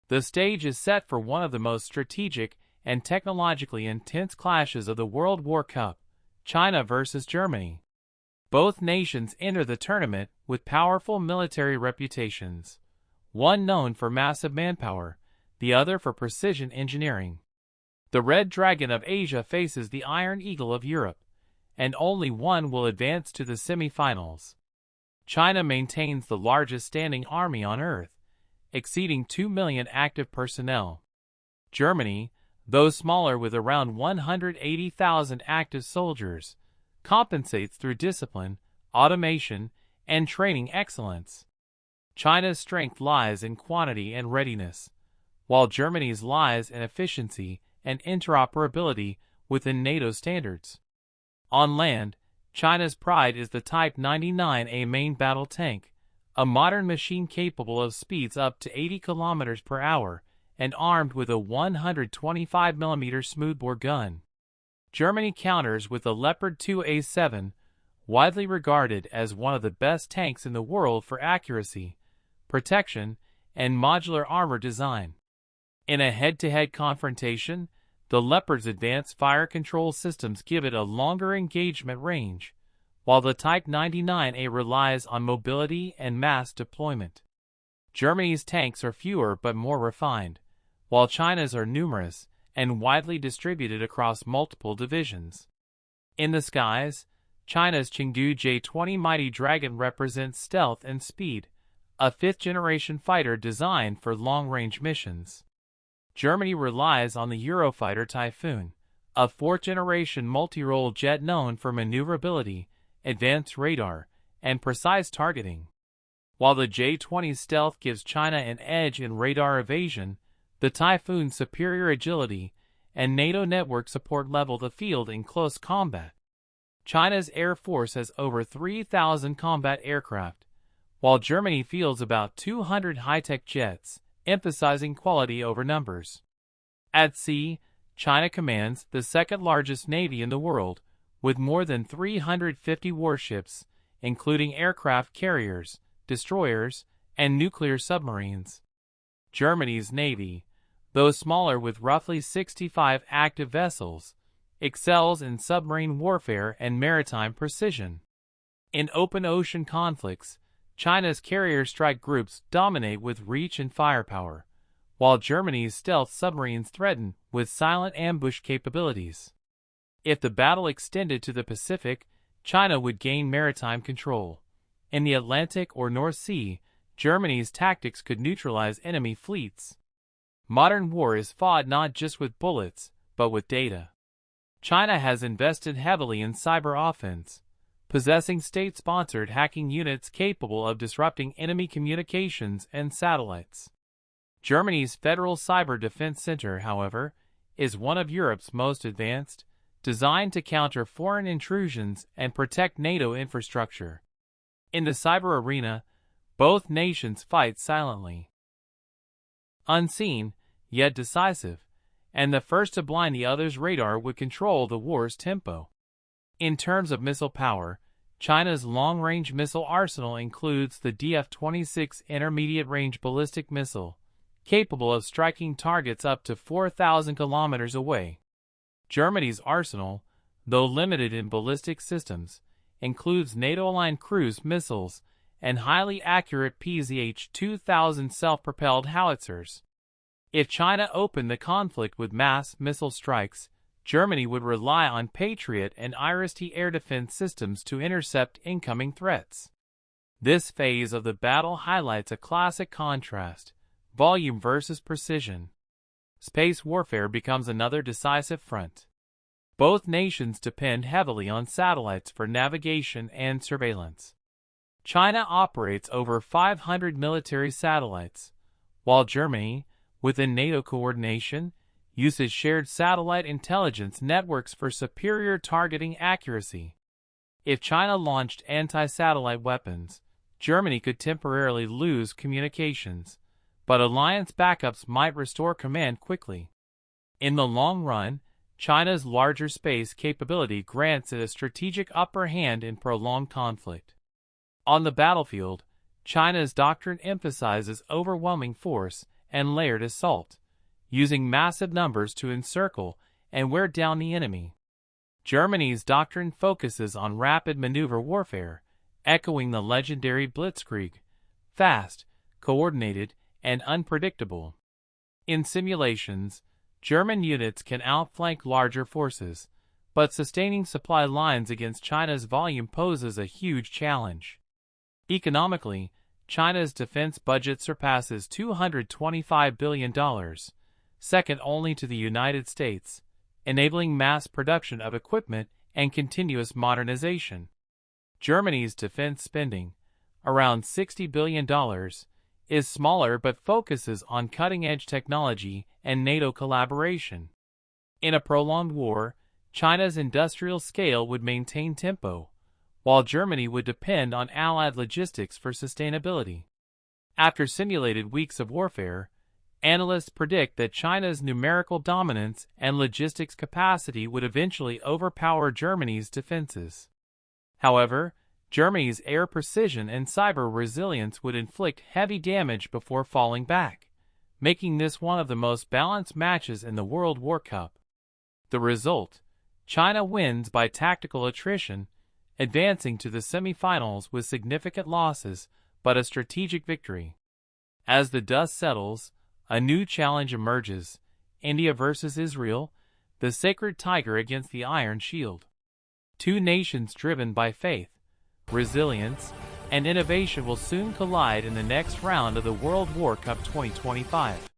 The stage is set for one of the most strategic and technologically intense clashes of the World War Cup, China versus Germany. Both nations enter the tournament with powerful military reputations, one known for massive manpower, the other for precision engineering. The Red Dragon of Asia faces the Iron Eagle of Europe, and only one will advance to the semi-finals. China maintains the largest standing army on Earth, exceeding 2 million active personnel. Germany, though smaller with around 180,000 active soldiers, compensates through discipline, automation, and training excellence. China's strength lies in quantity and readiness, while Germany's lies in efficiency and interoperability within NATO standards. On land, China's pride is the Type 99A main battle tank, a modern machine capable of speeds up to 80 km per hour and armed with a 125mm smoothbore gun. Germany counters with the Leopard 2A7, widely regarded as one of the best tanks in the world for accuracy, protection, and modular armor design. In a head-to-head confrontation, the Leopard's advanced fire control systems give it a longer engagement range, while the Type 99A relies on mobility and mass deployment. Germany's tanks are fewer but more refined, while China's are numerous and widely distributed across multiple divisions. In the skies, China's Chengdu J-20 Mighty Dragon represents stealth and speed, a fifth-generation fighter designed for long-range missions. Germany relies on the Eurofighter Typhoon, a fourth-generation multi-role jet known for maneuverability, advanced radar, and precise targeting. While the J-20's stealth gives China an edge in radar evasion, the Typhoon's superior agility and NATO network support level the field in close combat. China's Air Force has over 3,000 combat aircraft, while Germany fields about 200 high-tech jets, emphasizing quality over numbers. At sea, China commands the second-largest navy in the world, with more than 350 warships, including aircraft carriers, destroyers, and nuclear submarines. Germany's navy, though smaller with roughly 65 active vessels, excels in submarine warfare and maritime precision. In open ocean conflicts, China's carrier strike groups dominate with reach and firepower, while Germany's stealth submarines threaten with silent ambush capabilities. If the battle extended to the Pacific, China would gain maritime control. In the Atlantic or North Sea, Germany's tactics could neutralize enemy fleets. Modern war is fought not just with bullets, but with data. China has invested heavily in cyber offense, possessing state-sponsored hacking units capable of disrupting enemy communications and satellites. Germany's Federal Cyber Defense Center, however, is one of Europe's most advanced, designed to counter foreign intrusions and protect NATO infrastructure. In the cyber arena, both nations fight silently. Unseen, yet decisive, and the first to blind the other's radar would control the war's tempo. In terms of missile power, China's long-range missile arsenal includes the DF-26 intermediate-range ballistic missile, capable of striking targets up to 4,000 kilometers away. Germany's arsenal, though limited in ballistic systems, includes NATO-aligned cruise missiles and highly accurate PZH-2000 self-propelled howitzers. If China opened the conflict with mass missile strikes, Germany would rely on Patriot and IRIS-T air defense systems to intercept incoming threats. This phase of the battle highlights a classic contrast: volume versus precision. Space warfare becomes another decisive front. Both nations depend heavily on satellites for navigation and surveillance. China operates over 500 military satellites, while Germany, within NATO coordination, uses shared satellite intelligence networks for superior targeting accuracy. If China launched anti-satellite weapons, Germany could temporarily lose communications, but alliance backups might restore command quickly. In the long run, China's larger space capability grants it a strategic upper hand in prolonged conflict. On the battlefield, China's doctrine emphasizes overwhelming force and layered assault, using massive numbers to encircle and wear down the enemy. Germany's doctrine focuses on rapid maneuver warfare, echoing the legendary blitzkrieg, fast, coordinated, and unpredictable. In simulations, German units can outflank larger forces, but sustaining supply lines against China's volume poses a huge challenge. Economically, China's defense budget surpasses $225 billion, second only to the United States, enabling mass production of equipment and continuous modernization. Germany's defense spending, around $60 billion, is smaller but focuses on cutting-edge technology and NATO collaboration. In a prolonged war, China's industrial scale would maintain tempo, while Germany would depend on Allied logistics for sustainability. After simulated weeks of warfare, analysts predict that China's numerical dominance and logistics capacity would eventually overpower Germany's defenses. However, Germany's air precision and cyber resilience would inflict heavy damage before falling back, making this one of the most balanced matches in the World War Cup. The result: China wins by tactical attrition, advancing to the semifinals with significant losses, but a strategic victory. As the dust settles, a new challenge emerges: India versus Israel, the sacred tiger against the iron shield. Two nations driven by faith, resilience, and innovation will soon collide in the next round of the World War Cup 2025.